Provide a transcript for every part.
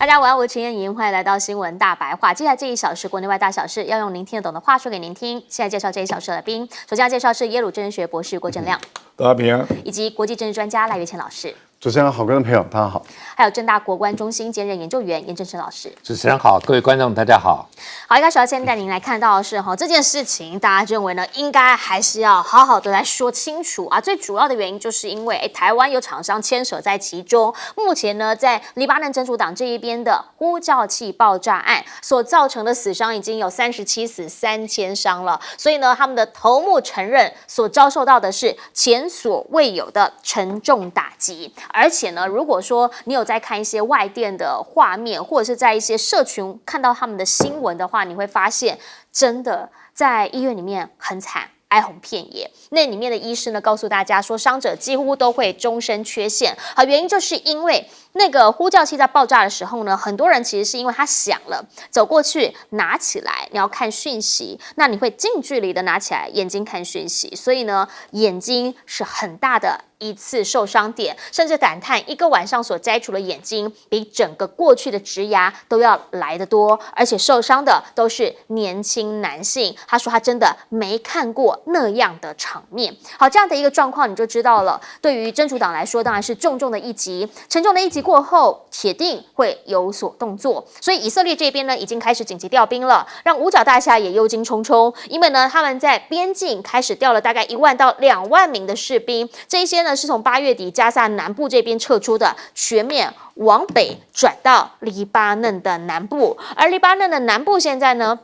大家晚上好，我是陈燕莹，欢迎来到新闻大白话。接下来这1小时国内外大小事，要用您听得懂的话说给您听。现在介绍这1小时的来宾，首先要介绍是耶鲁政治学博士郭正亮，大家平安，以及国际政治专家赖岳谦老师。主持人好，观众朋友大家好。还有政大国关中心兼任研究员严正声老师。主持人好，各位观众大家好。好，一开始要先带您来看到的是这件事情，大家认为呢，应该还是要好好的来说清楚啊。最主要的原因就是因为台湾有厂商牵扯在其中。目前呢，在黎巴嫩真主党这一边的呼叫器爆炸案所造成的死伤已经有37死3000伤了，所以呢，他们的头目承认所遭受到的是前所未有的沉重打击。而且呢，如果说你有在看一些外电的画面，或者是在一些社群看到他们的新闻的话，你会发现真的在医院里面很惨，哀鸿遍野。那里面的医师呢，告诉大家说，伤者几乎都会终身缺陷。好，原因就是因为那个呼叫器在爆炸的时候呢，很多人其实是因为他响了，走过去拿起来，你要看讯息，那你会近距离的拿起来，眼睛看讯息，所以呢，眼睛是很大的一次受伤点，甚至感叹一个晚上所摘除的眼睛比整个过去的植牙都要来得多，而且受伤的都是年轻男性。他说他真的没看过那样的场面。好，这样的一个状况你就知道了，对于真主党来说当然是重重的一击，沉重的一击过后铁定会有所动作。所以以色列这边呢已经开始紧急调兵了，让五角大厦也忧惊忡忡，因为呢他们在边境开始调了大概1万到2万名的士兵，这一些呢是从8月底加萨南部这边撤出的，全面往北转到黎巴嫩的南部。而黎巴嫩的南部现在呢，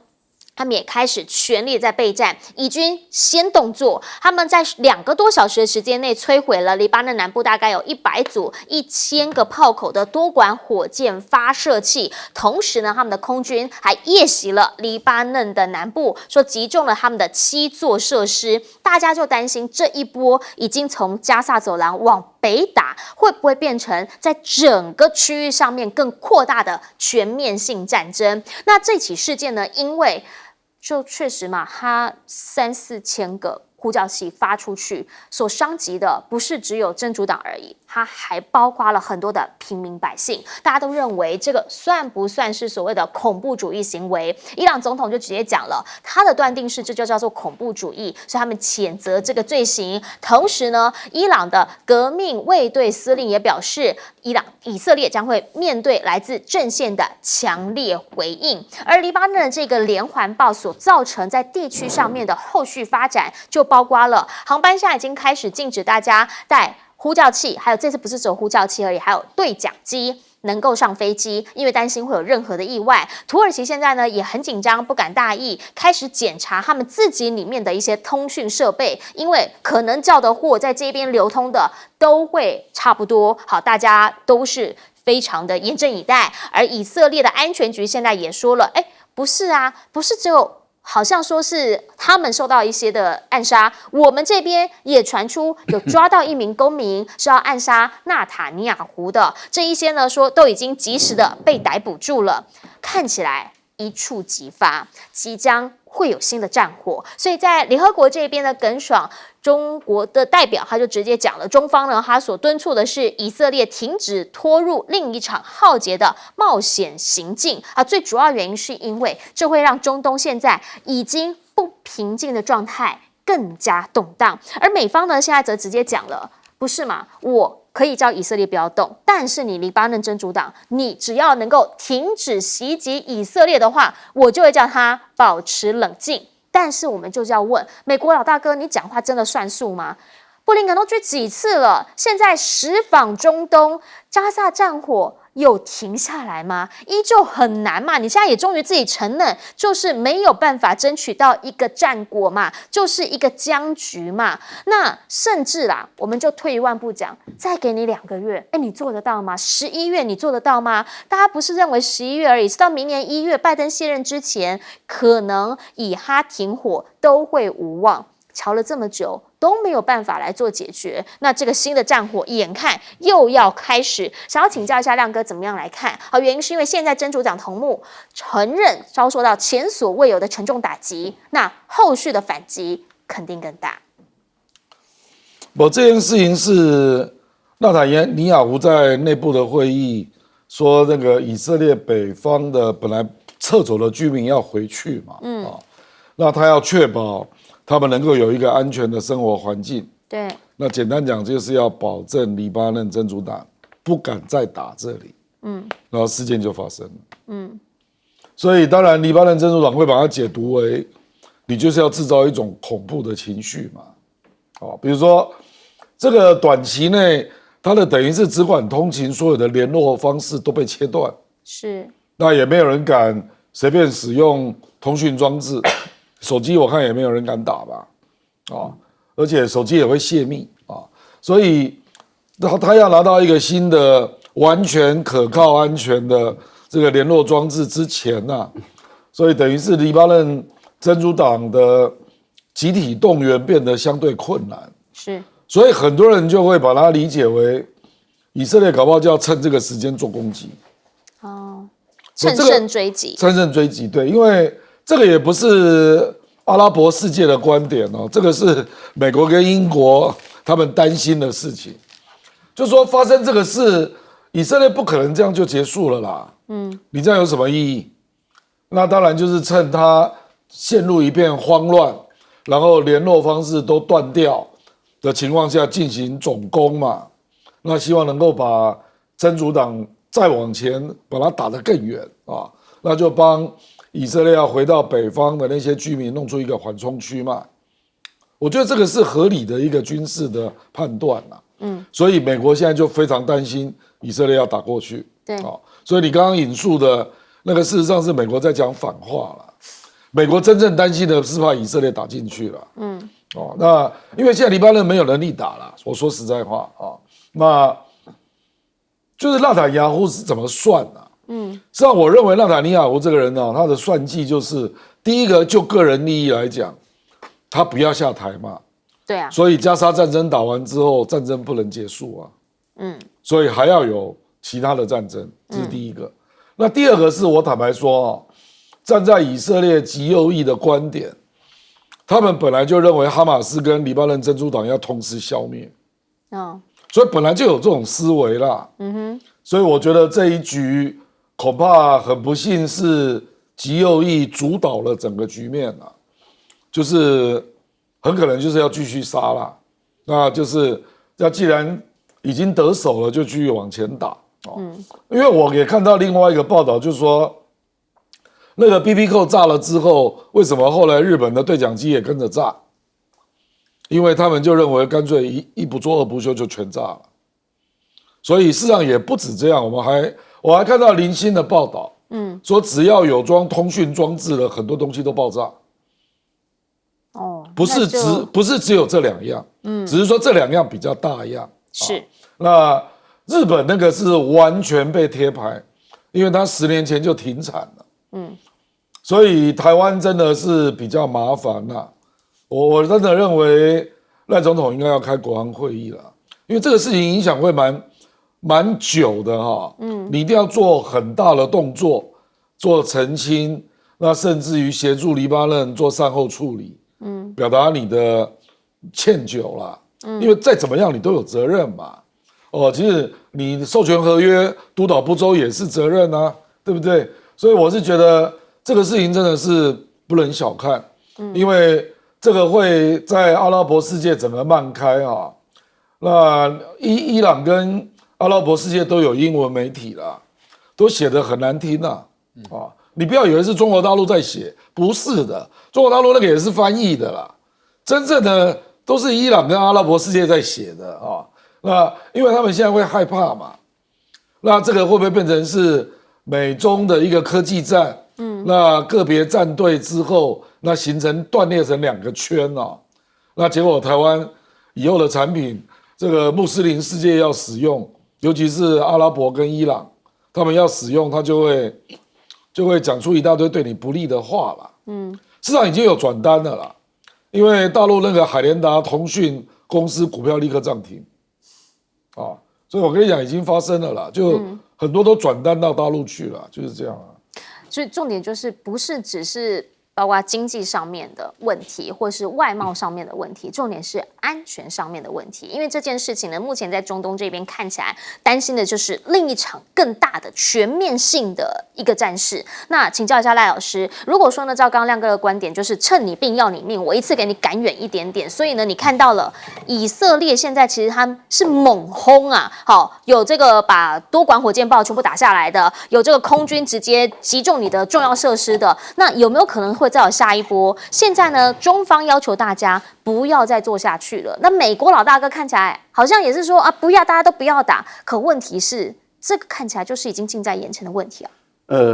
他们也开始全力在备战，以军先动作，他们在2个多小时的时间内摧毁了黎巴嫩南部大概有100组1000个炮口的多管火箭发射器，同时呢，他们的空军还夜袭了黎巴嫩的南部，说击中了他们的7座设施。大家就担心这一波已经从加萨走廊往北打，会不会变成在整个区域上面更扩大的全面性战争？那这起事件呢，因为就确实嘛，它3、4千个呼叫器发出去，所伤及的不是只有真主党而已，它还包括了很多的平民百姓。大家都认为这个算不算是所谓的恐怖主义行为？伊朗总统就直接讲了，他的断定是这就叫做恐怖主义，所以他们谴责这个罪行。同时呢，伊朗的革命卫队司令也表示，以色列将会面对来自阵线的强烈回应。而黎巴嫩的这个连环爆所造成在地区上面的后续发展，就包括了航班现在已经开始禁止大家带呼叫器，还有这次不是只有呼叫器而已，还有对讲机能够上飞机，因为担心会有任何的意外。土耳其现在呢也很紧张，不敢大意，开始检查他们自己里面的一些通讯设备，因为可能叫的货在这边流通的都会差不多。好，大家都是非常的严阵以待。而以色列的安全局现在也说了，不是啊，不是只有好像说是他们受到一些的暗杀，我们这边也传出有抓到1名公民是要暗杀纳塔尼亚胡的，这一些呢说都已经及时的被逮捕住了，看起来一触即发，即将会有新的战火。所以在联合国这边呢，耿爽中国的代表他就直接讲了，中方呢他所敦促的是以色列停止拖入另一场浩劫的冒险行径啊。最主要原因是因为这会让中东现在已经不平静的状态更加动荡。而美方呢现在则直接讲了，不是嘛，我可以叫以色列不要动，但是你黎巴嫩真主党，你只要能够停止袭击以色列的话，我就会叫他保持冷静。但是我们就是要问美国老大哥，你讲话真的算数吗？布林肯都去几次了，现在实访中东，加萨战火有停下来吗？依旧很难嘛。你现在也终于自己承认，就是没有办法争取到一个战果嘛，就是一个僵局嘛。那甚至啦，我们就退一万步讲，再给你2个月，你做得到吗？11月你做得到吗？大家不是认为11月而已，是到明年1月拜登卸任之前，可能以哈停火都会无望。瞧了这么久都没有办法来做解决，那这个新的战火眼看又要开始。想要请教一下亮哥怎么样来看？好，原因是因为现在真主党头目承认遭受到前所未有的沉重打击，那后续的反击肯定更大。这件事情是纳塔尼亚胡在内部的会议说那个以色列北方的本来撤走的居民要回去嘛，那他要确保他们能够有一个安全的生活环境。对，那简单讲就是要保证黎巴嫩真主党不敢再打这里，然后事件就发生了，所以当然黎巴嫩真主党会把它解读为你就是要制造一种恐怖的情绪嘛，比如说这个短期内它的等于是只管通勤，所有的联络方式都被切断，是，那也没有人敢随便使用通讯装置，手机我看也没有人敢打吧，而且手机也会泄密啊，所以他要拿到一个新的完全可靠、安全的这个联络装置之前所以等于是黎巴嫩真主党的集体动员变得相对困难，是，所以很多人就会把它理解为以色列搞不好就要趁这个时间做攻击，乘胜追击，乘胜追击，对，因为这个也不是阿拉伯世界的观点这个是美国跟英国他们担心的事情，就说发生这个事，以色列不可能这样就结束了啦，你这样有什么意义？那当然就是趁他陷入一片慌乱，然后联络方式都断掉的情况下进行总攻嘛，那希望能够把真主党再往前把它打得更远那就帮以色列要回到北方的那些居民弄出一个缓冲区嘛，我觉得这个是合理的一个军事的判断所以美国现在就非常担心以色列要打过去，对，所以你刚刚引述的那个事实上是美国在讲反话了，美国真正担心的是怕以色列打进去了，那因为现在黎巴嫩没有能力打了，我说实在话那就是纳坦雅胡是怎么算实际上我认为纳坦尼亚胡这个人他的算计就是第一个就个人利益来讲，他不要下台嘛，对啊，所以加沙战争打完之后，战争不能结束所以还要有其他的战争，这是第一个。那第二个是我坦白说站在以色列极右翼的观点，他们本来就认为哈马斯跟黎巴嫩真主党要同时消灭，所以本来就有这种思维啦，所以我觉得这一局恐怕很不幸是极右翼主导了整个局面就是很可能就是要继续杀啦，那就是要既然已经得手了，就继续往前打因为我也看到另外一个报道，就是说那个 BB 扣炸了之后，为什么后来日本的对讲机也跟着炸？因为他们就认为干脆一不做二不休就全炸了，所以事实上也不止这样，我还看到零星的报道，说只要有装通讯装置的很多东西都爆炸，不是只有这两样，只是说这两样比较大样，是，那日本那个是完全被贴牌，因为他10年前就停产了，所以台湾真的是比较麻烦啦。我真的认为赖总统应该要开国安会议了，因为这个事情影响会蛮久的你一定要做很大的动作，做澄清，那甚至于协助黎巴嫩做善后处理，表达你的歉疚啦，因为再怎么样你都有责任嘛，其实你授权合约督导不周也是责任对不对？所以我是觉得这个事情真的是不能小看，因为这个会在阿拉伯世界整个漫开那伊朗跟阿拉伯世界都有英文媒体啦，都写得很难听你不要以为是中国大陆在写，不是的，中国大陆那个也是翻译的啦，真正的都是伊朗跟阿拉伯世界在写的那因为他们现在会害怕嘛，那这个会不会变成是美中的一个科技战？那个别战队之后，那形成断裂成2个圈那结果台湾以后的产品，这个穆斯林世界要使用，尤其是阿拉伯跟伊朗，他们要使用，他就会讲出一大堆对你不利的话啦。市场已经有转单了啦，因为大陆那个海联达通讯公司股票立刻涨停所以我跟你讲已经发生了啦，就很多都转单到大陆去了，就是这样所以重点就是不是只是包括经济上面的问题，或是外贸上面的问题，重点是安全上面的问题。因为这件事情呢，目前在中东这边看起来担心的就是另一场更大的全面性的一个战事。那请教一下赖老师，如果说呢，照刚刚亮哥的观点，就是趁你病要你命，我一次给你赶远一点点。所以呢，你看到了以色列现在其实他是猛轰啊，好，有这个把多管火箭炮全部打下来的，有这个空军直接击中你的重要设施的。那有没有可能会再有下一波？现在呢，中方要求大家不要再做下去了。那美国老大哥看起来好像也是说啊，不要，大家都不要打。可问题是，这个看起来就是已经近在眼前的问题啊。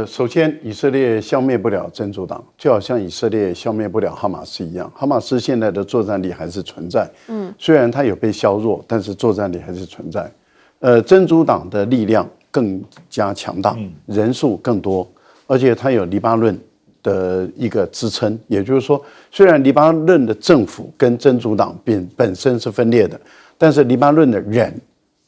首先，以色列消灭不了真主党，就好像以色列消灭不了哈马斯一样。哈马斯现在的作战力还是存在，虽然它有被削弱，但是作战力还是存在。真主党的力量更加强大，人数更多，而且它有黎巴嫩的一个支撑，也就是说，虽然黎巴嫩的政府跟真主党本身是分裂的，但是黎巴嫩的人，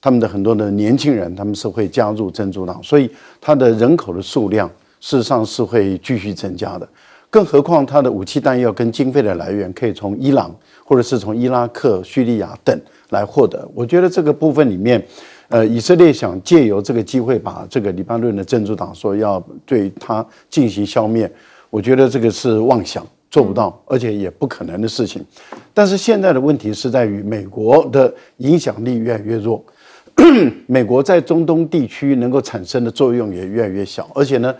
他们的很多的年轻人，他们是会加入真主党，所以它的人口的数量事实上是会继续增加的。更何况它的武器弹药跟经费的来源可以从伊朗或者是从伊拉克、叙利亚等来获得。我觉得这个部分里面，以色列想借由这个机会把这个黎巴嫩的真主党说要对它进行消灭，我觉得这个是妄想，做不到，而且也不可能的事情。但是现在的问题是在于美国的影响力越来越弱，美国在中东地区能够产生的作用也越来越小，而且呢，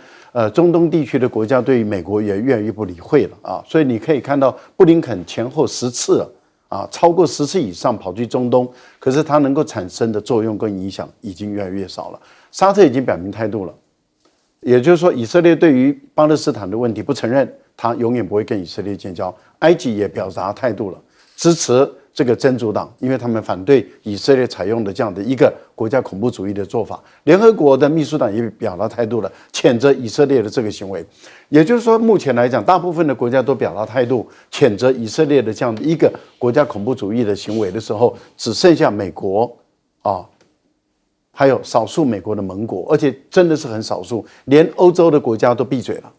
中东地区的国家对于美国也越来越不理会了啊。所以你可以看到，布林肯前后10次了啊，超过10次以上跑去中东，可是它能够产生的作用跟影响已经越来越少了。沙特已经表明态度了。也就是说，以色列对于巴勒斯坦的问题不承认，他永远不会跟以色列建交。埃及也表达态度了，支持这个真主党，因为他们反对以色列采用的这样的一个国家恐怖主义的做法。联合国的秘书长也表达态度了，谴责以色列的这个行为。也就是说，目前来讲，大部分的国家都表达态度，谴责以色列的这样的一个国家恐怖主义的行为的时候，只剩下美国啊。还有少数美国的盟国，而且真的是很少数，连欧洲的国家都闭嘴了，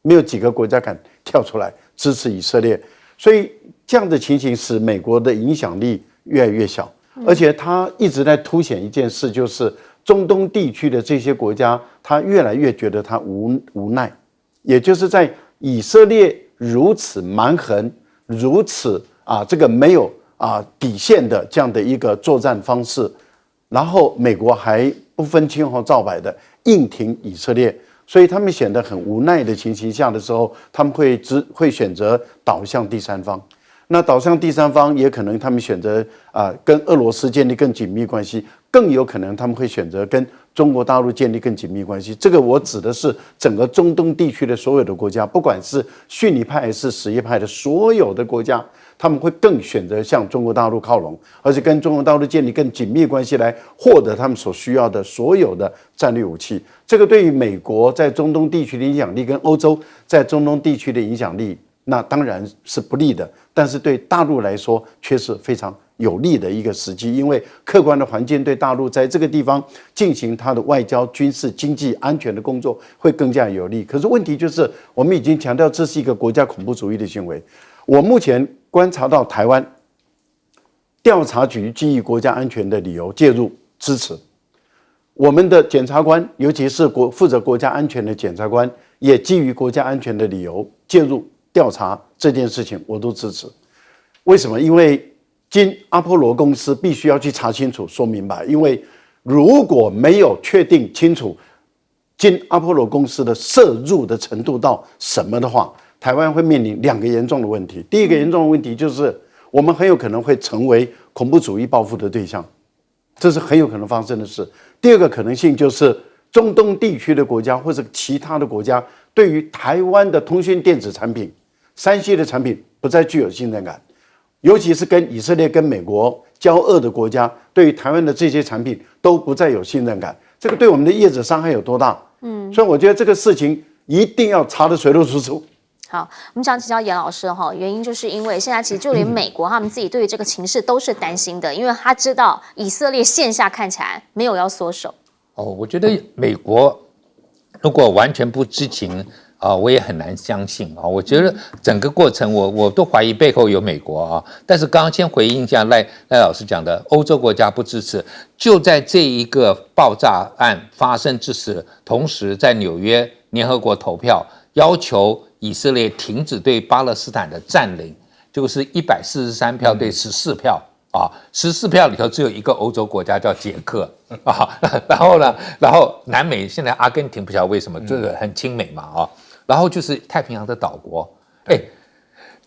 没有几个国家敢跳出来支持以色列，所以这样的情形使美国的影响力越来越小，而且它一直在凸显一件事，就是中东地区的这些国家，他越来越觉得他无奈，也就是在以色列如此蛮横、如此这个没有底线的这样的一个作战方式。然后美国还不分青红皂白的硬挺以色列，所以他们显得很无奈的情形下的时候，他们会选择倒向第三方。那倒向第三方，也可能他们选择跟俄罗斯建立更紧密关系，更有可能他们会选择跟中国大陆建立更紧密关系。这个我指的是整个中东地区的所有的国家，不管是逊尼派还是什叶派的所有的国家。他们会更选择向中国大陆靠拢，而且跟中国大陆建立更紧密关系，来获得他们所需要的所有的战略武器。这个对于美国在中东地区的影响力，跟欧洲在中东地区的影响力，那当然是不利的。但是对大陆来说，却是非常有利的一个时机，因为客观的环境对大陆在这个地方进行它的外交、军事、经济、安全的工作会更加有利。可是问题就是，我们已经强调这是一个国家恐怖主义的行为。我目前观察到台湾调查局基于国家安全的理由介入支持，我们的检察官，尤其是负责国家安全的检察官，也基于国家安全的理由介入调查这件事情，我都支持。为什么？因为经阿波罗公司必须要去查清楚、说明白，因为如果没有确定清楚经阿波罗公司的涉入的程度到什么的话，台湾会面临2个严重的问题。第一个严重的问题就是，我们很有可能会成为恐怖主义报复的对象，这是很有可能发生的事。第二个可能性就是，中东地区的国家或者其他的国家对于台湾的通讯电子产品、3C 的产品不再具有信任感，尤其是跟以色列、跟美国交恶的国家，对于台湾的这些产品都不再有信任感。这个对我们的业者伤害有多大？所以我觉得这个事情一定要查得水落石出。好，我们想请教严老师哈，原因就是因为现在其实就连美国他们自己对于这个情势都是担心的，因为他知道以色列线下看起来没有要缩手。我觉得美国如果完全不知情我也很难相信啊。我觉得整个过程我都怀疑背后有美国啊。但是刚刚先回应一下赖老师讲的，欧洲国家不支持，就在这一个爆炸案发生之时，同时在纽约联合国投票要求以色列停止对巴勒斯坦的占领，就是143票对14票。14票里头只有一个欧洲国家叫捷克啊，然后呢，然后南美现在阿根廷不晓得为什么，这个很亲美嘛啊，然后就是太平洋的岛国，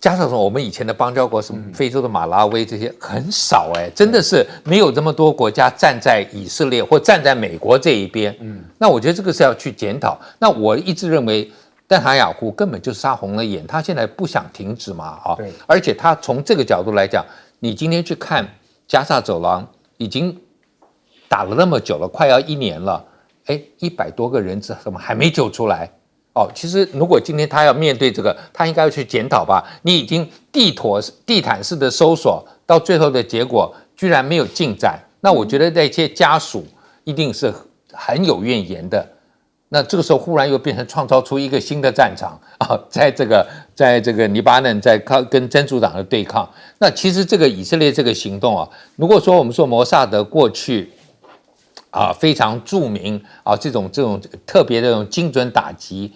加上我们以前的邦交国，什么非洲的马拉维这些很少真的是没有这么多国家站在以色列或站在美国这一边，那我觉得这个是要去检讨。那我一直认为但塔雅胡根本就杀红了眼，他现在不想停止嘛而且他从这个角度来讲。你今天去看加沙走廊，已经打了那么久了，快要1年了，100多个人怎么还没救出来？其实如果今天他要面对这个，他应该要去检讨吧。你已经地毯式的搜索，到最后的结果居然没有进展，那我觉得那些家属一定是很有怨言的。那这个时候忽然又变成创造出一个新的战场在这个黎巴嫩在跟真主党的对抗。那其实这个以色列这个行动如果说我们说摩萨德过去非常著名这种特别的这种精准打击，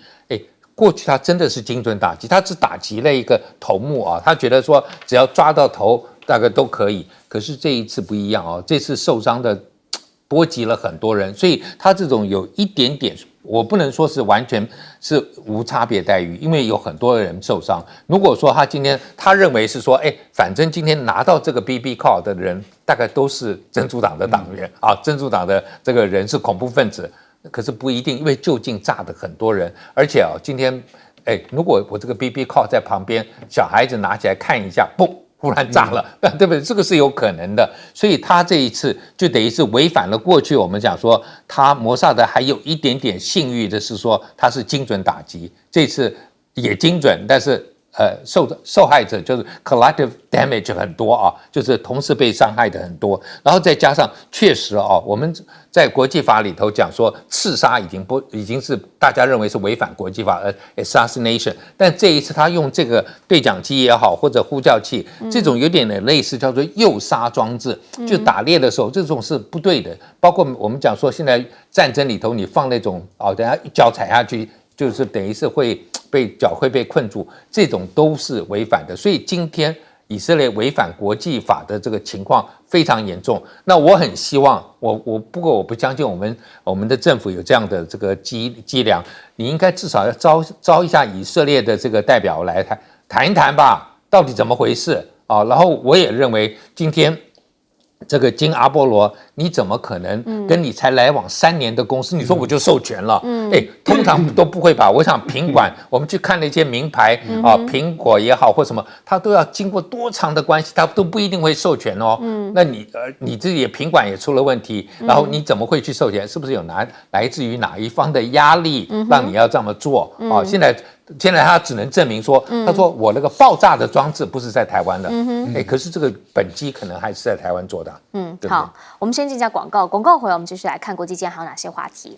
过去他真的是精准打击，他只打击了一个头目他觉得说只要抓到头大概都可以。可是这一次不一样这次受伤的波及了很多人，所以他这种有一点点。我不能说是完全是无差别待遇，因为有很多人受伤。如果说他今天他认为是说，反正今天拿到这个 BB call 的人，大概都是真主党的党员真主党的这个人是恐怖分子，可是不一定，因为就近炸的很多人，而且今天如果我这个 BB call 在旁边，小孩子拿起来看一下，嘣。忽然炸了，对不对？这个是有可能的，所以他这一次就等于是违反了过去我们讲说，他摩萨德还有一点点信誉的是说他是精准打击，这次也精准，但是受害者就是 collective damage 很多就是同时被伤害的很多，然后再加上确实我们在国际法里头讲说刺杀已经是大家认为是违反国际法assassination， 但这一次他用这个对讲机也好或者呼叫器，这种有点类似叫做诱杀装置，就打猎的时候这种是不对的，包括我们讲说现在战争里头你放那种等下一脚踩下去。就是等于是会被困住，这种都是违反的。所以今天以色列违反国际法的这个情况非常严重。那我很希望，不过我不相信我们的政府有这样的这个伎俩，你应该至少要招一下以色列的这个代表来谈一谈吧，到底怎么回事然后我也认为今天。这个金阿波罗，你怎么可能跟你才来往3年的公司，你说我就授权了？通常都不会吧？我想品管，我们去看那些名牌苹果也好或什么，它都要经过多长的关系，它都不一定会授权那你自己的品管也出了问题，然后你怎么会去授权？是不是有来自于哪一方的压力让你要这么做？现在他只能证明说，他说我那个爆炸的装置不是在台湾的，可是这个本机可能还是在台湾做的。对对好，我们先进一下广告，广告回来我们继续来看国际间还有哪些话题。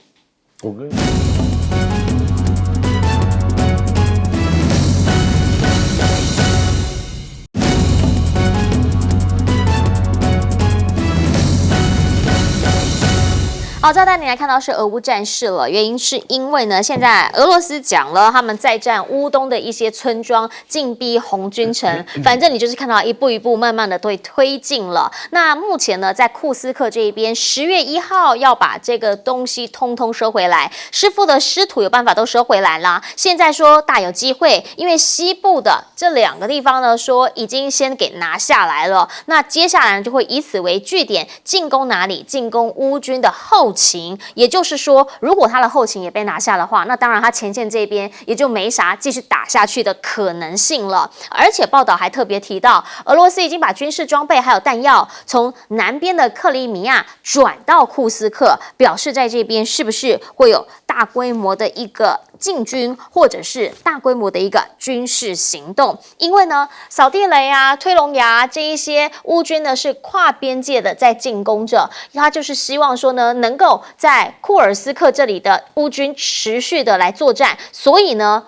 好，再带你来看到是俄乌战事了，原因是因为呢，现在俄罗斯讲了，他们再战乌东的一些村庄，进逼红军城，反正你就是看到一步一步慢慢的推进了。那目前呢，在库斯克这一边，10月1号要把这个东西通通收回来，师傅的师徒有办法都收回来啦。现在说大有机会，因为西部的这2个地方呢，说已经先给拿下来了，那接下来就会以此为据点，进攻哪里？进攻乌军的后勤，也就是说，如果他的后勤也被拿下的话，那当然他前线这边也就没啥继续打下去的可能性了。而且报道还特别提到，俄罗斯已经把军事装备还有弹药从南边的克里米亚转到库斯克，表示在这边是不是会有大规模的一个进军，或者是大规模的一个军事行动？因为呢，扫地雷啊、推龙牙这一些乌军呢是跨边界的在进攻着，他就是希望说呢，能够在库尔斯克这里的乌军持续的来作战，所以呢，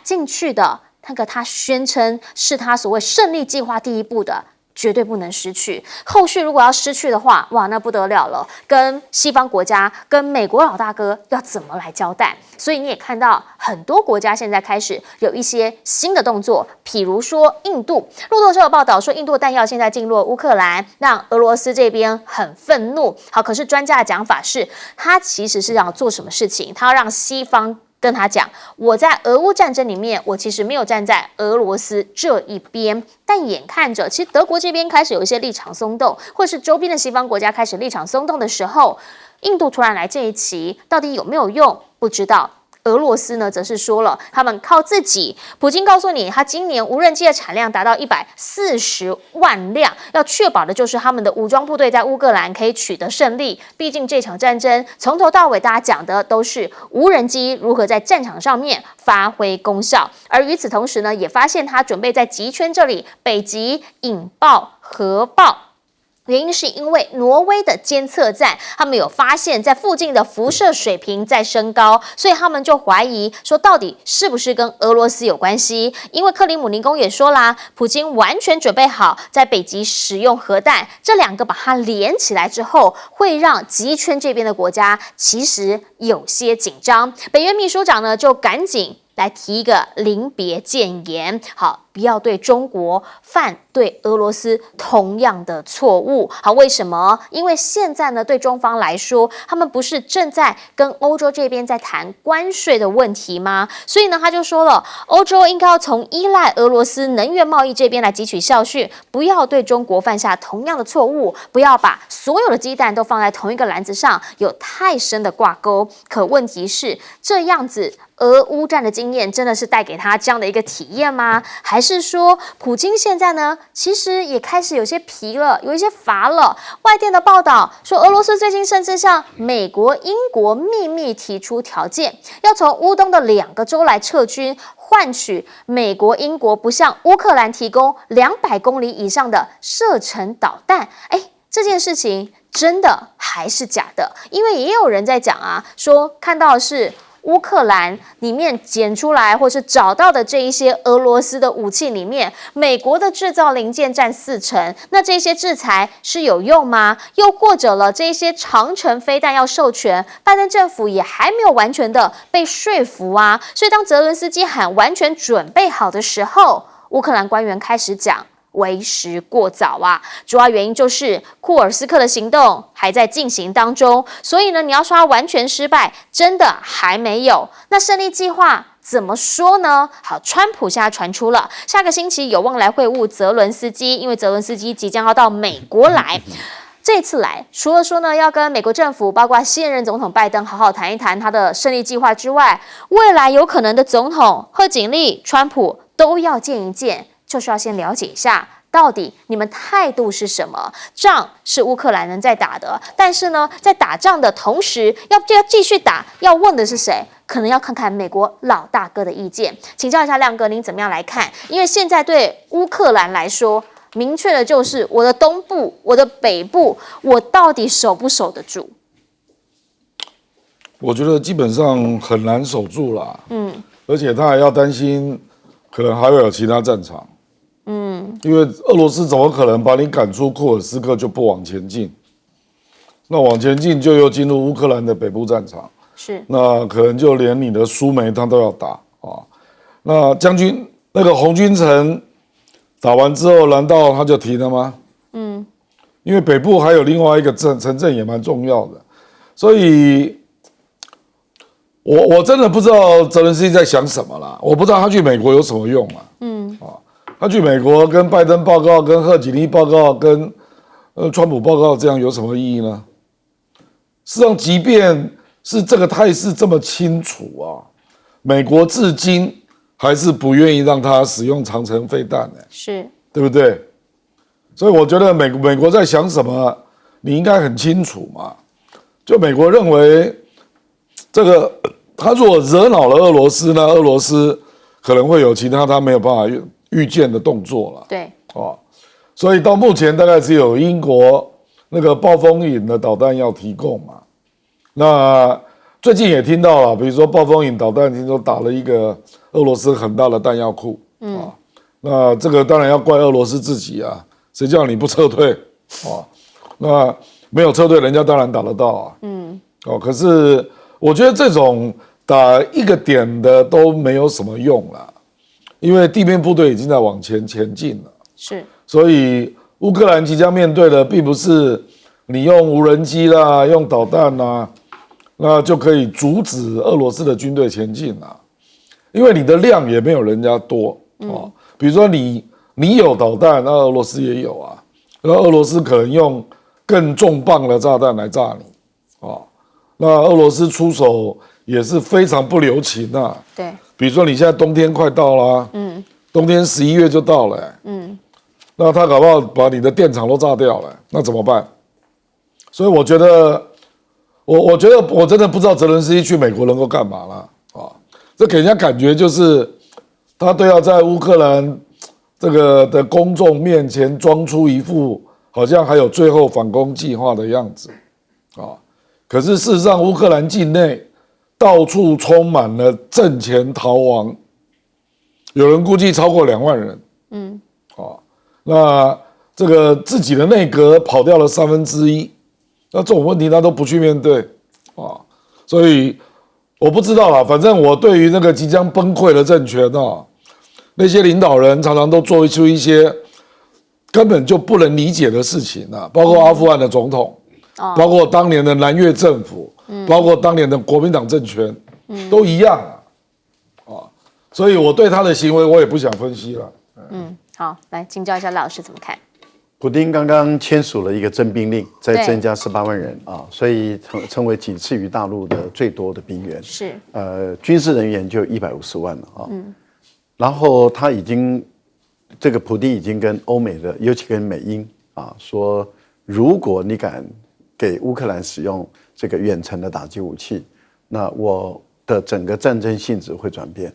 进去的那个他宣称是他所谓胜利计划第一步的，绝对不能失去。后续如果要失去的话，哇，那不得了了，跟西方国家、跟美国老大哥要怎么来交代？所以你也看到很多国家现在开始有一些新的动作，譬如说印度，路透社有报道说，印度弹药现在进入了乌克兰，让俄罗斯这边很愤怒。好，可是专家的讲法是，他其实是要做什么事情？他要让西方跟他讲，我在俄乌战争里面，我其实没有站在俄罗斯这一边，但眼看着，其实德国这边开始有一些立场松动，或是周边的西方国家开始立场松动的时候，印度突然来这一棋，到底有没有用？不知道。俄罗斯呢，则是说了，他们靠自己。普京告诉你，他今年无人机的产量达到140万辆，要确保的就是他们的武装部队在乌克兰可以取得胜利。毕竟这场战争从头到尾，大家讲的都是无人机如何在战场上面发挥功效。而与此同时呢，也发现他准备在极圈这里北极引爆核爆。原因是因为挪威的监测站，他们有发现，在附近的辐射水平在升高，所以他们就怀疑说，到底是不是跟俄罗斯有关系？因为克里姆林宫也说啦，普京完全准备好在北极使用核弹，这两个把它连起来之后，会让极圈这边的国家其实有些紧张。北约秘书长呢，就赶紧来提一个临别谏言，好，不要对中国犯对俄罗斯同样的错误。好，为什么？因为现在呢，对中方来说，他们不是正在跟欧洲这边在谈关税的问题吗？所以呢，他就说了，欧洲应该要从依赖俄罗斯能源贸易这边来汲取教训，不要对中国犯下同样的错误，不要把所有的鸡蛋都放在同一个篮子上，有太深的挂钩。可问题是，这样子俄乌战的经验真的是带给他这样的一个体验吗？还是说，普京现在呢，其实也开始有些疲了，有一些乏了？外电的报道说，俄罗斯最近甚至向美国、英国秘密提出条件，要从乌东的2个州来撤军，换取美国、英国不向乌克兰提供200公里以上的射程导弹。这件事情真的还是假的？因为也有人在讲啊，说看到的是乌克兰里面捡出来或是找到的这一些俄罗斯的武器里面，美国的制造零件占40%，那这些制裁是有用吗？又或者了，这些长程飞弹要授权，拜登政府也还没有完全的被说服啊。所以当泽伦斯基喊完全准备好的时候，乌克兰官员开始讲，为时过早啊！主要原因就是库尔斯克的行动还在进行当中，所以呢，你要说它完全失败，真的还没有。那胜利计划怎么说呢？好，川普现在传出了下个星期有望来会晤泽伦斯基，因为泽伦斯基即将要到美国来。这次来，除了说呢要跟美国政府，包括现任总统拜登好好谈一谈他的胜利计划之外，未来有可能的总统贺锦丽、川普都要见一见。就是要先了解一下，到底你们态度是什么？仗是乌克兰人在打的，但是呢，在打仗的同时，要继续打，要问的是谁？可能要看看美国老大哥的意见。请教一下亮哥，您怎么样来看？因为现在对乌克兰来说，明确的就是我的东部、我的北部，我到底守不守得住？我觉得基本上很难守住啦。而且他还要担心，可能还会有其他战场。因为俄罗斯怎么可能把你赶出库尔斯克就不往前进？那往前进就又进入乌克兰的北部战场，是那可能就连你的苏梅他都要打啊。那将军那个红军城打完之后，难道他就停了吗？因为北部还有另外一个城镇也蛮重要的，所以我真的不知道泽连斯基在想什么啦。我不知道他去美国有什么用啊。他去美国跟拜登报告、跟贺锦丽报告、跟川普报告，这样有什么意义呢？事实上，即便是这个态势这么清楚啊，美国至今还是不愿意让他使用长程飞弹呢，是，对不对？所以我觉得美国在想什么，你应该很清楚嘛。就美国认为，这个他如果惹恼了俄罗斯呢，俄罗斯可能会有其他他没有办法预见的动作了。对，所以到目前大概只有英国那个暴风影的导弹要提供嘛。那最近也听到了，比如说暴风影导弹，听说打了一个俄罗斯很大的弹药库啊。那这个当然要怪俄罗斯自己啊，谁叫你不撤退啊？那没有撤退，人家当然打得到啊。可是我觉得这种打一个点的都没有什么用啦，因为地面部队已经在往前进了。是，所以乌克兰即将面对的，并不是你用无人机啦、用导弹啦，那就可以阻止俄罗斯的军队前进啦，因为你的量也没有人家多啊。比如说你有导弹，那俄罗斯也有啊，那俄罗斯可能用更重磅的炸弹来炸你啊。那俄罗斯出手也是非常不留情啊。对，比如说你现在冬天快到了，冬天11月就到了，那他搞不好把你的电厂都炸掉了，那怎么办？所以我觉得，我觉得我真的不知道泽伦斯基去美国能够干嘛了啊！这给人家感觉就是他都要在乌克兰这个的公众面前装出一副好像还有最后反攻计划的样子啊！可是事实上，乌克兰境内到处充满了阵前逃亡，有人估计超过2万人。那这个自己的内阁跑掉了1/3，那这种问题他都不去面对啊，所以我不知道啦，反正我对于那个即将崩溃的政权啊，那些领导人常常都做出一些根本就不能理解的事情啊，包括阿富汗的总统，包括当年的南越政府，包括当年的国民党政权，都一样啊，所以我对他的行为我也不想分析了。好，来请教一下赖老师怎么看？普丁刚刚签署了一个征兵令，再增加18万人啊，所以成为仅次于大陆的最多的兵员。是，军事人员就150万了啊。然后他已经，这个普丁已经跟欧美的，尤其跟美英啊说，如果你敢给乌克兰使用这个远程的打击武器，那我的整个战争性质会转变。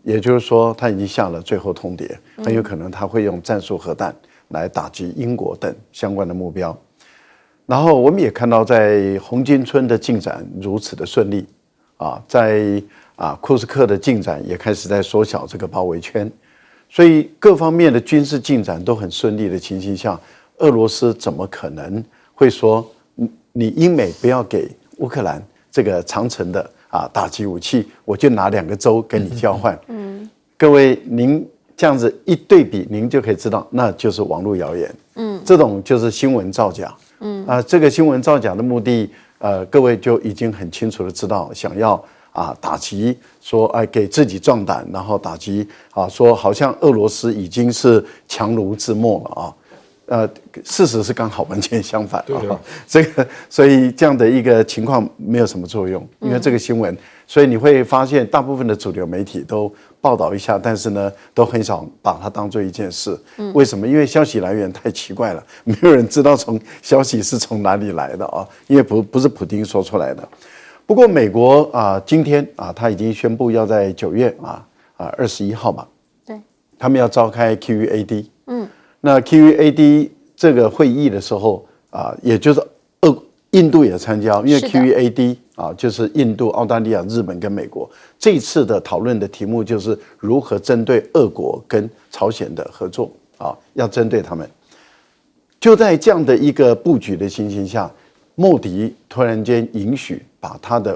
也就是说，他已经下了最后通牒，很有可能他会用战术核弹来打击英国等相关的目标。然后我们也看到，在红军村的进展如此的顺利啊，在库斯克的进展也开始在缩小这个包围圈，所以各方面的军事进展都很顺利的情形下，俄罗斯怎么可能会说你英美不要给乌克兰这个长程的打击武器，我就拿2个州跟你交换？各位，您这样子一对比，您就可以知道，那就是网络谣言。这种就是新闻造假。这个新闻造假的目的，各位就已经很清楚的知道，想要打击，说给自己壮胆，然后打击说好像俄罗斯已经是强弩之末了事实是刚好完全相反这个，所以这样的一个情况没有什么作用，因为这个新闻，所以你会发现大部分的主流媒体都报道一下，但是呢，都很少把它当做一件事。为什么？因为消息来源太奇怪了，没有人知道消息是从哪里来的因为不是普丁说出来的。不过美国今天他已经宣布要在9月21号吧，对，他们要召开 QUAD。那 QUAD 这个会议的时候也就是印度也参加，因为 QUAD 就是印度、澳大利亚、日本跟美国这一次的讨论的题目就是如何针对俄国跟朝鲜的合作要针对他们。就在这样的一个布局的情形下，莫迪突然间允许把他的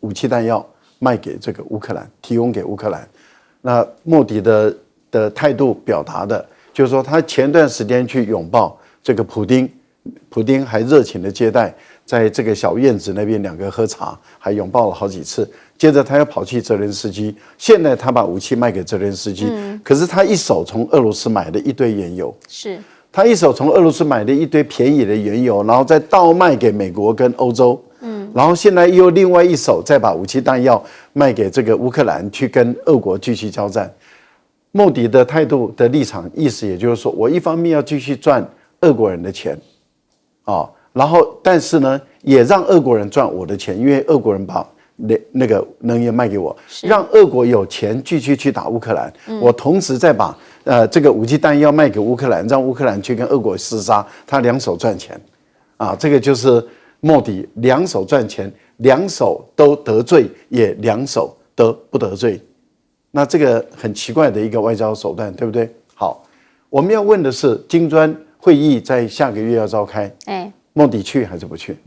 武器弹药卖给这个乌克兰，提供给乌克兰。那莫迪的态度表达的就是说，他前段时间去拥抱这个普丁还热情的接待，在这个小院子那边2个喝茶，还拥抱了好几次。接着他又跑去泽连斯基，现在他把武器卖给泽连斯基，可是他一手从俄罗斯买了一堆原油，他一手从俄罗斯买了一堆便宜的原油，然后再倒卖给美国跟欧洲，然后现在又另外一手再把武器弹药卖给这个乌克兰，去跟俄国继续交战。莫迪的态度的立场意思，也就是说，我一方面要继续赚俄国人的钱，然后但是呢，也让俄国人赚我的钱，因为俄国人把那个能源卖给我，让俄国有钱继续去打乌克兰。我同时再把这个武器弹药卖给乌克兰，让乌克兰去跟俄国厮杀，他2手赚钱，这个就是莫迪2手赚钱两手都得罪，也两手都不得罪。那这个很奇怪的一个外交手段，对不对？好，我们要问的是，金砖会议在下个月要召开，孟迪去还是不去？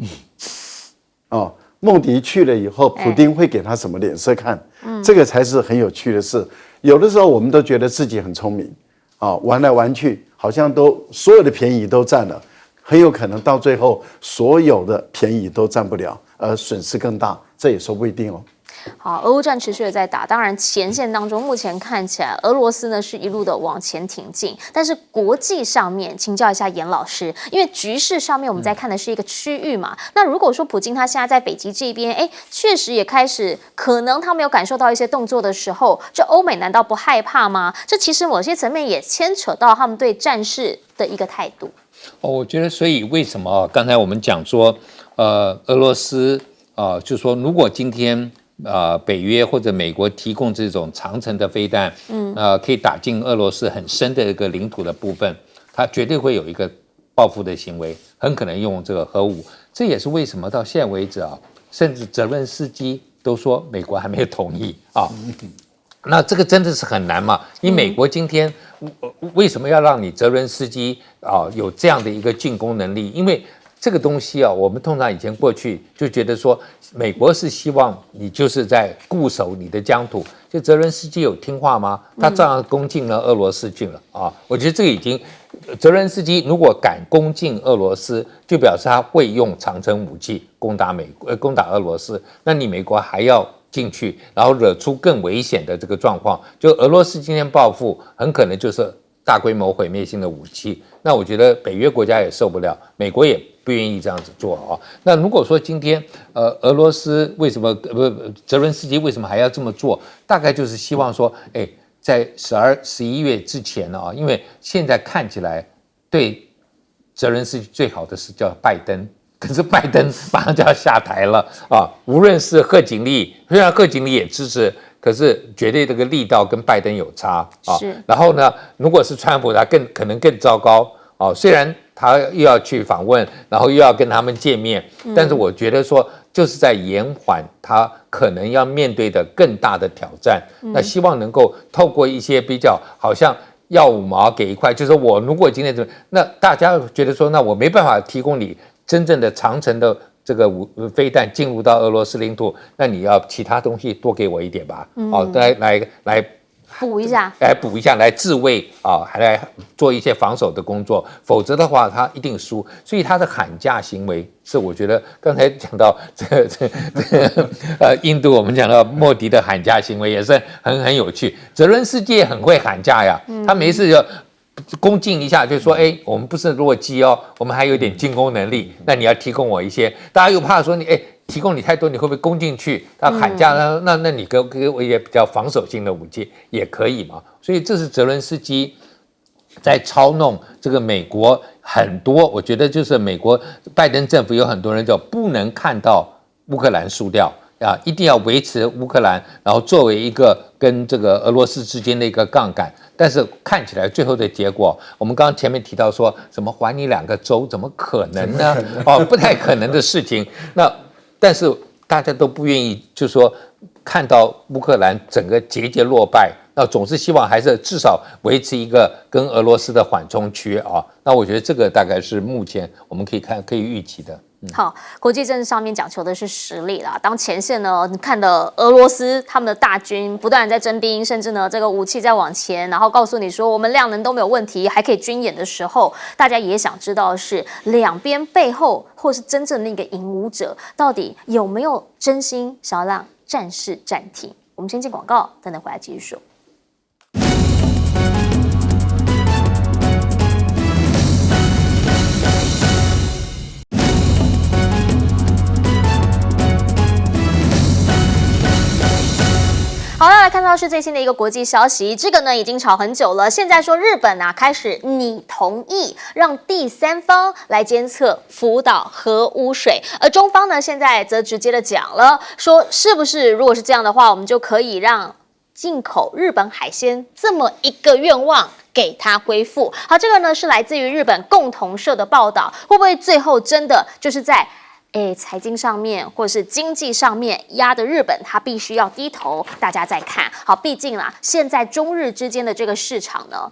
哦，孟迪去了以后，普丁会给他什么脸色看？这个才是很有趣的事。有的时候我们都觉得自己很聪明，玩来玩去，好像都所有的便宜都占了，很有可能到最后所有的便宜都占不了，而损失更大，这也说不一定哦。好，俄乌战持续的在打，当然前线当中目前看起来俄罗斯呢是一路的往前挺进，但是国际上面请教一下严老师，因为局势上面我们在看的是一个区域嘛，那如果说普京他现在在北极这边，确实也开始可能他没有感受到一些动作的时候，这欧美难道不害怕吗？这其实某些层面也牵扯到他们对战事的一个态度。我觉得所以为什么刚才我们讲说，俄罗斯就说如果今天北约或者美国提供这种长程的飞弹，可以打进俄罗斯很深的一个领土的部分，它绝对会有一个报复的行为，很可能用这个核武。这也是为什么到现在为止甚至泽伦斯基都说美国还没有同意那这个真的是很难嘛？你美国今天为什么要让你泽伦斯基有这样的一个进攻能力？因为这个东西我们通常以前过去就觉得说，美国是希望你就是在固守你的疆土。就泽伦斯基有听话吗？他照样攻进了俄罗斯去了我觉得这个已经，泽伦斯基如果敢攻进俄罗斯，就表示他会用长程武器攻打俄罗斯。那你美国还要进去，然后惹出更危险的这个状况，就俄罗斯今天报复，很可能就是大规模毁灭性的武器。那我觉得北约国家也受不了，美国也不愿意这样子做那如果说今天俄罗斯为什么泽伦斯基为什么还要这么做？大概就是希望说，在11月之前因为现在看起来对泽伦斯基最好的是叫拜登。可是拜登马上就要下台了无论是贺锦丽，虽然贺锦丽也支持，可是绝对这个力道跟拜登有差然后呢，如果是川普，他可能更糟糕虽然他又要去访问，然后又要跟他们见面，但是我觉得说就是在延缓他可能要面对的更大的挑战。那希望能够透过一些比较好像要5毛给1块，就是我如果今天那大家觉得说，那我没办法提供你真正的长程的这个飞弹进入到俄罗斯领土，那你要其他东西多给我一点吧，来补一下，来自卫还来做一些防守的工作，否则的话他一定输。所以他的喊价行为是我觉得刚才讲到印度，我们讲到莫迪的喊价行为也是很有趣。泽伦斯基也很会喊价呀，他没事就攻进一下，就说我们不是弱鸡我们还有点进攻能力，那你要提供我一些。大家又怕说你提供你太多，你会不会攻进去？他喊价那你给我一些比较防守性的武器也可以嘛？所以这是泽伦斯基在操弄这个美国很多，我觉得就是美国拜登政府有很多人就不能看到乌克兰输掉。一定要维持乌克兰，然后作为一个跟这个俄罗斯之间的一个杠杆，但是看起来最后的结果，我们刚刚前面提到说什么还你2个州，怎么可能呢？不太可能的事情。那但是大家都不愿意，就是说看到乌克兰整个节节落败，那总是希望还是至少维持一个跟俄罗斯的缓冲区那我觉得这个大概是目前我们可以预期的。好，国际政治上面讲求的是实力啦。当前线呢，你看的俄罗斯他们的大军不断在征兵，甚至呢这个武器在往前，然后告诉你说我们量能都没有问题，还可以军演的时候，大家也想知道的是两边背后或是真正那个引武者到底有没有真心想要让战事暂停。我们先进广告，等等回来继续说。好，来看到是最新的一个国际消息，这个呢已经吵很久了。现在说日本开始拟同意让第三方来监测福岛核污水，而中方呢现在则直接的讲了，说是不是如果是这样的话，我们就可以让进口日本海鲜这么一个愿望给它恢复。好，这个呢是来自于日本共同社的报道，会不会最后真的就是在财经上面或者是经济上面压的日本，它必须要低头，大家再看好。毕竟啦，现在中日之间的这个市场呢，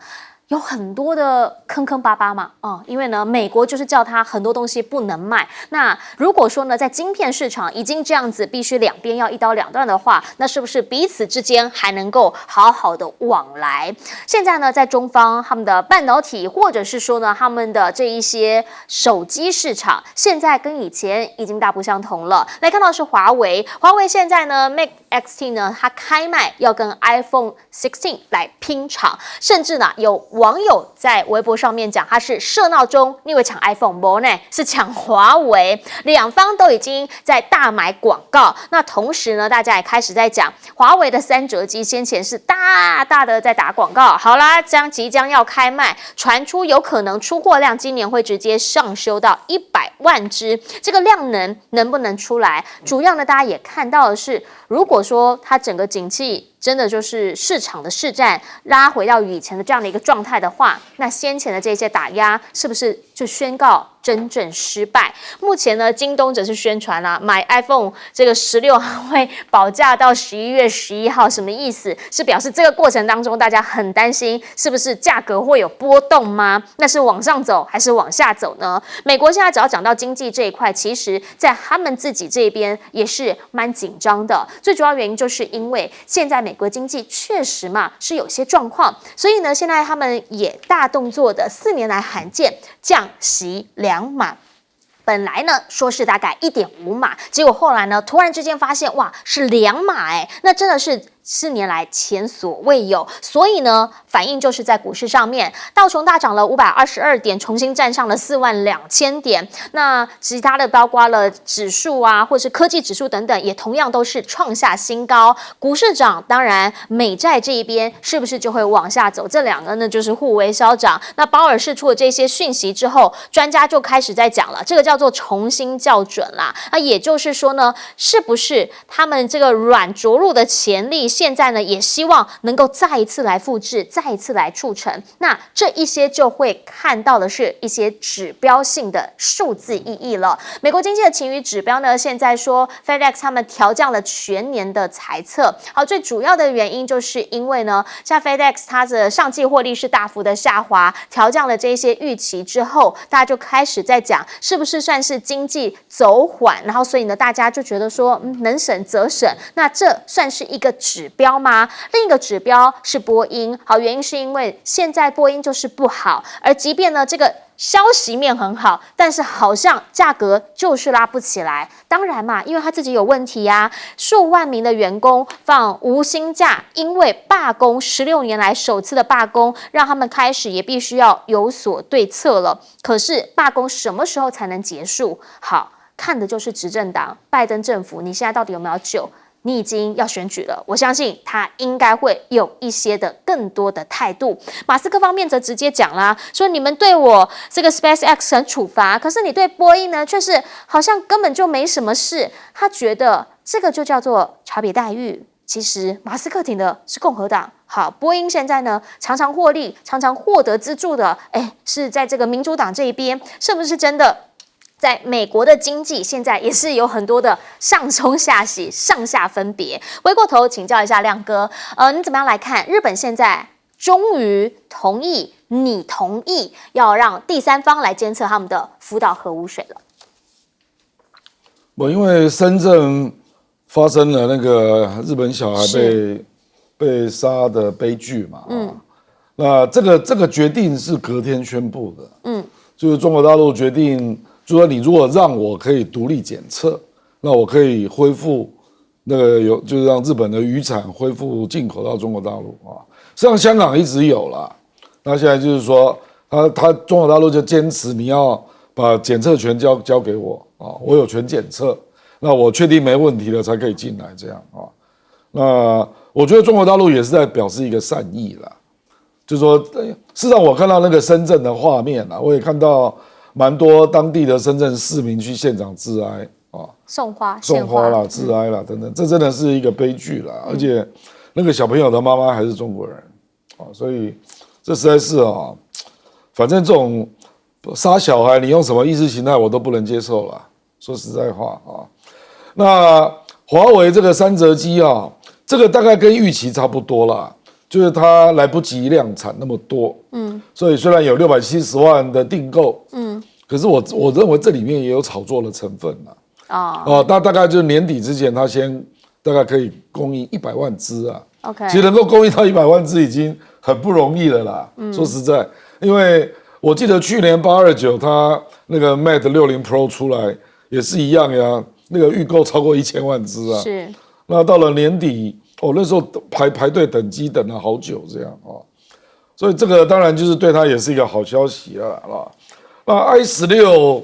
有很多的坑坑巴巴嘛，因为呢，美国就是叫它很多东西不能卖。那如果说呢，在晶片市场已经这样子，必须两边要一刀两断的话，那是不是彼此之间还能够好好的往来？现在呢，在中方他们的半导体，或者是说呢，他们的这一些手机市场，现在跟以前已经大不相同了。来看到是华为，华为现在呢 Mate X呢，它开卖要跟 iPhone 16来拼场，甚至呢有网友在微博上面讲，他是设闹钟，你以为抢 iPhone 不呢？是抢华为，两方都已经在大买广告。那同时呢，大家也开始在讲华为的3折机，先前是大大的在打广告。好啦，即将要开卖，传出有可能出货量今年会直接上修到100万只，这个量能不能出来？主要呢，大家也看到的是，如果说它整个景气真的就是市场的市占拉回到以前的这样的一个状态的话，那先前的这些打压是不是就宣告真正失败？目前呢，京东则是宣传啦，买 iPhone 这个16会保价到11月11号，什么意思？是表示这个过程当中大家很担心，是不是价格会有波动吗？那是往上走还是往下走呢？美国现在只要讲到经济这一块，其实在他们自己这边也是蛮紧张的。最主要原因就是因为现在美国经济确实嘛是有些状况，所以呢，现在他们也大动作的4年来罕见降息2码。本来呢说是大概1.5码，结果后来呢突然之间发现哇是2码那真的是4年来前所未有，所以呢，反应就是在股市上面，道琼大涨了522点，重新站上了42000点。那其他的包括了指数啊，或是科技指数等等，也同样都是创下新高。股市涨，当然美债这一边是不是就会往下走？这两个呢就是互为消长。那鲍尔释出了这些讯息之后，专家就开始在讲了，这个叫做重新校准啦。那也就是说呢，是不是他们这个软着陆的潜力？现在呢，也希望能够再一次来复制，再一次来促成。那这一些就会看到的是一些指标性的数字意义了。美国经济的晴雨指标呢，现在说 FedEx 他们调降了全年的财测。好，最主要的原因就是因为呢，像 FedEx 它的上季获利是大幅的下滑，调降了这些预期之后，大家就开始在讲是不是算是经济走缓，然后所以呢，大家就觉得说，能省则省。那这算是一个指标吗？另一个指标是波音，好，原因是因为现在波音就是不好，而即便呢这个消息面很好，但是好像价格就是拉不起来。当然嘛，因为他自己有问题呀，数万名的员工放无薪假，因为罢工，16年来首次的罢工，让他们开始也必须要有所对策了。可是罢工什么时候才能结束？好，看的就是执政党拜登政府，你现在到底有没有救？你已经要选举了，我相信他应该会有一些的更多的态度。马斯克方面则直接讲啦，说你们对我这个 SpaceX 很处罚，可是你对波音呢，却是好像根本就没什么事。他觉得这个就叫做差别待遇。其实马斯克挺的是共和党，好，波音现在呢常常获利，常常获得资助的，是在这个民主党这一边，是不是真的？在美国的经济现在也是有很多的上冲下洗、上下分别。回过头请教一下亮哥，你怎么样来看日本现在终于同意要让第三方来监测他们的福岛核污水了？因为深圳发生了那个日本小孩被杀的悲剧嘛，那这个决定是隔天宣布的，就是中国大陆决定。就说你如果让我可以独立检测，那我可以恢复那个就是让日本的渔产恢复进口到中国大陆啊。实际上香港一直有啦，那现在就是说他中国大陆就坚持你要把检测权交给我啊，我有权检测，那我确定没问题了才可以进来这样啊。那我觉得中国大陆也是在表示一个善意啦，就是说事实上我看到那个深圳的画面啦，我也看到。蛮多当地的深圳市民去现场致哀啊，送花啦、致哀啦等等，这真的是一个悲剧啦。而且那个小朋友的妈妈还是中国人啊，所以这实在是啊，反正这种杀小孩，你用什么意识形态我都不能接受啦说实在话啊，那华为这个3折机啊，这个大概跟预期差不多啦，就是它来不及量产那么多，所以虽然有670万的订购，可是我认为这里面也有炒作的成分啦。大概就是年底之前，它先大概可以供应100万只啊。OK， 其实能够供应到100万只已经很不容易了啦。说实在，因为我记得去年829它那个 Mate 60 Pro 出来也是一样呀，那个预购超过1000万只啊。是。那到了年底，那时候排队等机等了好久这样啊。所以这个当然就是对它也是一个好消息了啊。那 i16，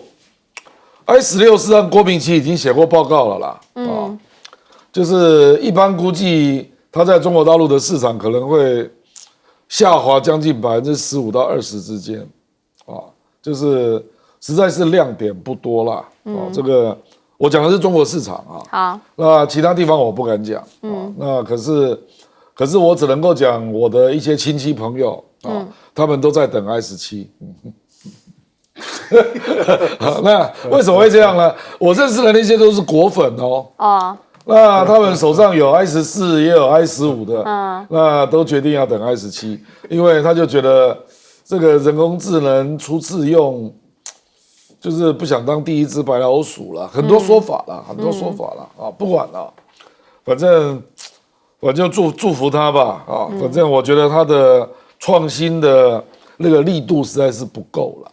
事实上郭明錤已经写过报告了啦，就是一般估计它在中国大陆的市场可能会下滑将近15%到20%之间，就是实在是亮点不多啦，这个我讲的是中国市场啊，好，那其他地方我不敢讲，那可是我只能够讲我的一些亲戚朋友他们都在等 i17。那为什么会这样呢？我认识的那些都是果粉那他们手上有 i14也有 i15的，那都决定要等 i17，因为他就觉得这个人工智能初次用，就是不想当第一只白老鼠了，很多说法了，不管了，反正祝福他吧反正我觉得他的创新的那个力度实在是不够了。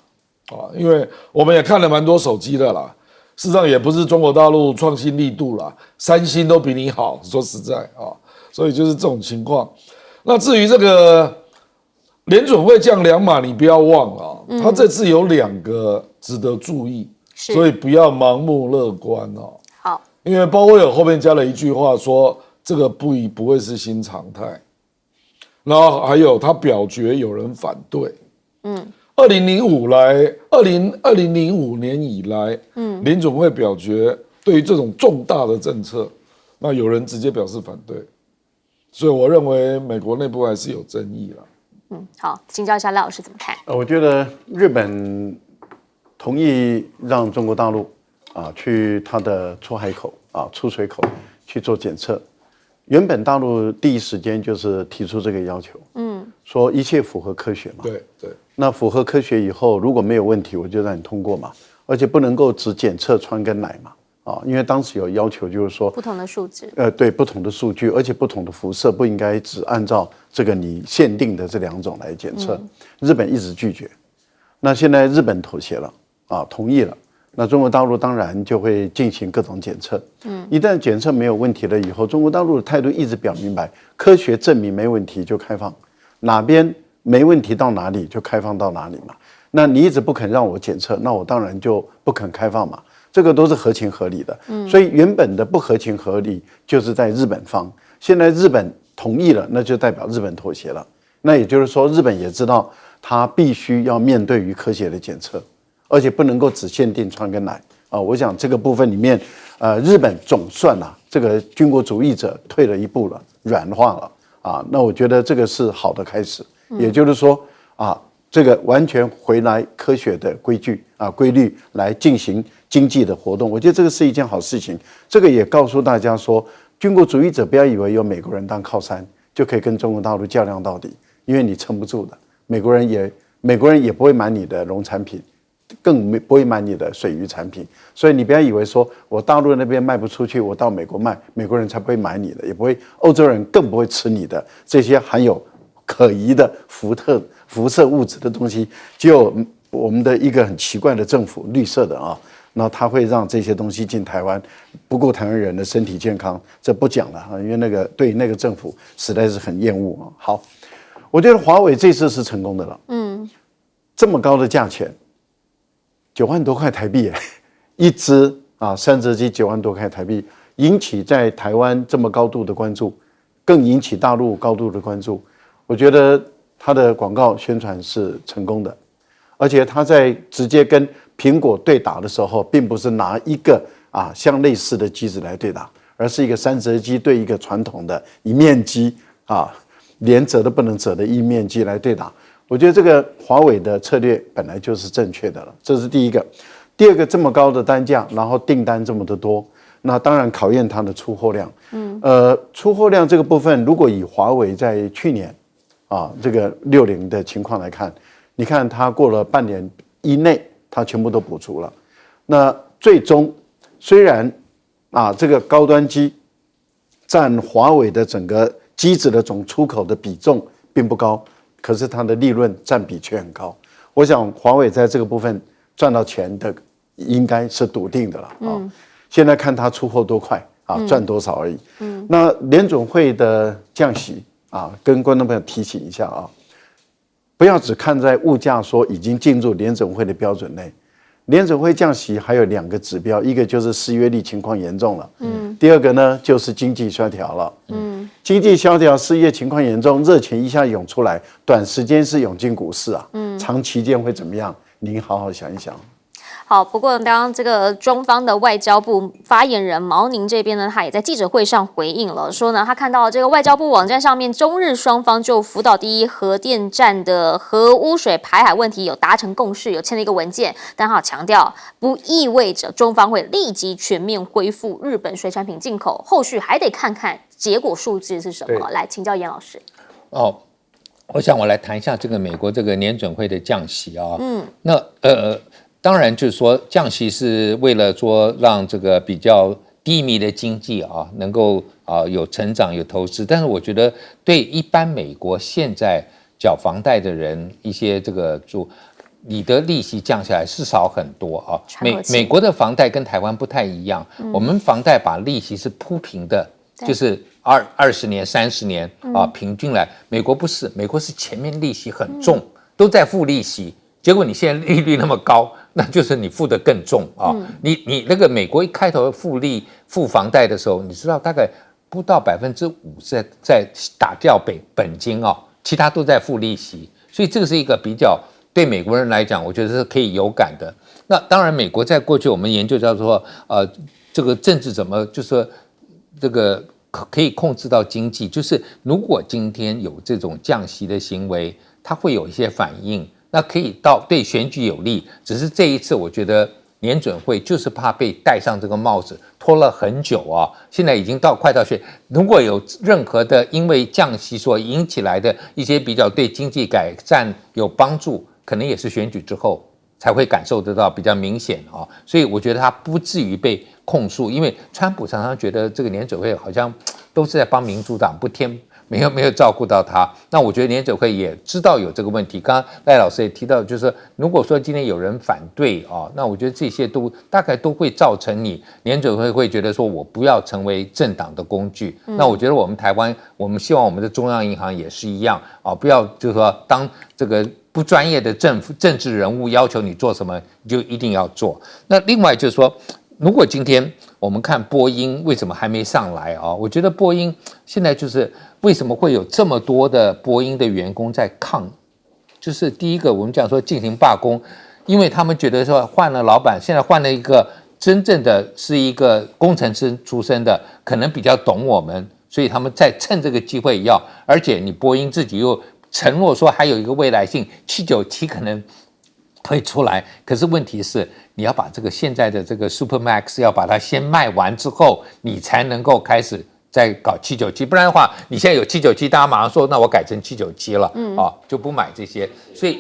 因为我们也看了蛮多手机的啦，事实上也不是中国大陆创新力度啦，三星都比你好，说实在所以就是这种情况。那至于这个联准会降2码，你不要忘了，它这次有2个值得注意，所以不要盲目乐观好，因为鲍威尔后面加了一句话说，这个不会是新常态，然后还有他表决有人反对2005年以来，联准会表决对于这种重大的政策，那有人直接表示反对，所以我认为美国内部还是有争议了。好，请教一下赖老师怎么看？我觉得日本同意让中国大陆去它的出海口出水口去做检测，原本大陆第一时间就是提出这个要求，说一切符合科学嘛。对。那符合科学以后，如果没有问题，我就让你通过嘛。而且不能够只检测穿跟奶嘛，因为当时有要求，就是说不同的数值，对不同的数据，而且不同的辐射不应该只按照这个你限定的这2种来检测。日本一直拒绝，那现在日本妥协了同意了。那中国大陆当然就会进行各种检测，一旦检测没有问题了以后，中国大陆的态度一直表明白，科学证明没问题就开放，哪边没问题到哪里就开放到哪里嘛。那你一直不肯让我检测，那我当然就不肯开放嘛，这个都是合情合理的。所以原本的不合情合理就是在日本方，现在日本同意了，那就代表日本妥协了。那也就是说，日本也知道他必须要面对于科学的检测，而且不能够只限定穿跟奶我想这个部分里面，日本总算这个军国主义者退了一步了，软化了那我觉得这个是好的开始。也就是说这个完全回来科学的规律来进行经济的活动，我觉得这个是一件好事情。这个也告诉大家说，军国主义者不要以为有美国人当靠山就可以跟中国大陆较量到底，因为你撑不住的。美国人也不会买你的农产品，更不会买你的水鱼产品，所以你不要以为说我大陆那边卖不出去，我到美国卖，美国人才不会买你的，也不会，欧洲人更不会吃你的这些含有可疑的辐射物质的东西。只有我们的一个很奇怪的政府，绿色的那他会让这些东西进台湾，不顾台湾人的身体健康，这不讲了因为那个对那个政府实在是很厌恶好，我觉得华为这次是成功的了，这么高的价钱，9万多块台币一支3折机9万多块台币，引起在台湾这么高度的关注，更引起大陆高度的关注。我觉得他的广告宣传是成功的，而且他在直接跟苹果对打的时候，并不是拿一个相类似的机子来对打，而是一个3折机对一个传统的一面机连折都不能折的一面机来对打。我觉得这个华为的策略本来就是正确的了，这是第一个。第二个这么高的单价，然后订单这么的多，那当然考验它的出货量。出货量这个部分，如果以华为在去年这个60的情况来看，你看它过了半年以内，它全部都补足了。那最终虽然这个高端机占华为的整个机子的总出口的比重并不高，可是它的利润占比却很高。我想华为在这个部分赚到钱的应该是笃定的了现在看它出货多快赚多少而已。那联准会的降息跟观众朋友提醒一下不要只看在物价说已经进入联准会的标准内。联准会降息还有2个指标，一个就是失业率情况严重了，第二个呢就是经济萧条了，经济萧条、失业情况严重，热钱一下涌出来，短时间是涌进股市长期间会怎么样？您好好想一想。好，不过刚刚这个中方的外交部发言人毛宁这边呢，他也在记者会上回应了，说呢，他看到这个外交部网站上面，中日双方就福岛第一核电站的核污水排海问题有达成共识，有签了一个文件，但他强调，不意味着中方会立即全面恢复日本水产品进口，后续还得看看结果数字是什么。来请教严老师。我想我来谈一下这个美国这个联准会的降息那当然就是说降息是为了说让这个比较低迷的经济能够有成长有投资，但是我觉得对一般美国现在缴房贷的人一些这个你的利息降下来是少很多美国的房贷跟台湾不太一样，我们房贷把利息是铺平的，就是20年30年平均来，美国不是，美国是前面利息很重，都在付利息，结果你现在利率那么高，那就是你付的更重你那个美国一开头付房贷的时候，你知道大概不到5%在打掉本金其他都在付利息，所以这个是一个比较对美国人来讲，我觉得是可以有感的。那当然，美国在过去我们研究叫做这个政治怎么就是说这个可以控制到经济，就是如果今天有这种降息的行为，它会有一些反应。那可以对选举有利，只是这一次我觉得联准会就是怕被戴上这个帽子，拖了很久现在已经快到选，如果有任何的因为降息所引起来的一些比较对经济改善有帮助，可能也是选举之后才会感受得到比较明显所以我觉得他不至于被控诉，因为川普常常觉得这个联准会好像都是在帮民主党没有照顾到他。那我觉得联准会也知道有这个问题，刚刚赖老师也提到，就是说如果说今天有人反对那我觉得这些大概都会造成你联准会觉得说我不要成为政党的工具。那我觉得我们台湾，我们希望我们的中央银行也是一样不要就是说当这个不专业的政治人物要求你做什么，你就一定要做。那另外就是说，如果今天我们看波音为什么还没上来我觉得波音现在就是为什么会有这么多的波音的员工在抗，就是第一个我们讲说进行罢工，因为他们觉得说换了老板，现在换了一个真正的是一个工程师出身的，可能比较懂我们，所以他们在趁这个机会而且你波音自己又承诺说还有一个未来性797可能会出来，可是问题是你要把这个现在的这个 Supermax 要把它先卖完之后，你才能够开始再搞797，不然的话你现在有797，大家马上说那我改成797了就不买这些，所以